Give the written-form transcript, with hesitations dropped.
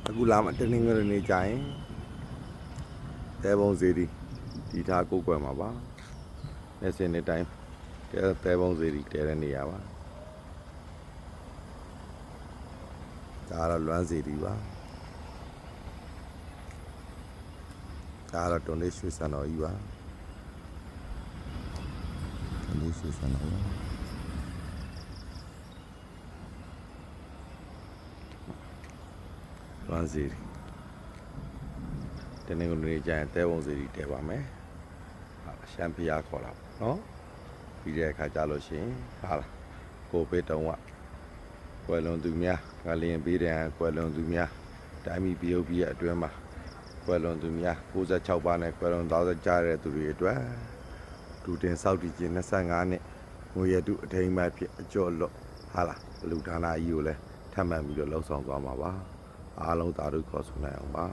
အခုလာမှတင်းငရနေကြရင်တဲပုံစီဒီထားကိုကွယ်မှာပါနေစင်နေတိုင်းတဲပုံစီတဲတဲ့နေရာပါဒါတော့လွမ်းစီဒီပါဒါတော့တွန်လေးရွှေစံတော်ကြီးပါတွန်လေးရွှေစံတော်ပါလွမ်းစီတနေ့ကနေကြရင်တဲပုံစီတဲပါမယ်ရှမ်းဖျားခေါ်တာနော်ပြီးတဲ့အခါကြလို့ရှိရင်ဟာကိုပေတုံးကကွယ်လွန်သူများငလျင်ပေးတယ်ကွယ်လွန်သူများတိုင်းပြည်ပြုတ်ပြီးအတွင်းမှာကွယ်လွန်သူများ96ပါးနဲ့ကွယ်လွန်သွားကြတဲ့သူတွေအတွက်ဒူတင်စောက်တည်ခြင်း25နှစ်ငွေရတုအထိမ်းအမှတ်ဖြစ်အကျော်လွတ်ဟာလူဌာနကြီးကိုလည်းထပ်မံပြီးတော့လှုပ်ဆောင်သွားမှာပါအားလုံးသာဓုခေါ်ဆိုနိုင်အောင်ပါ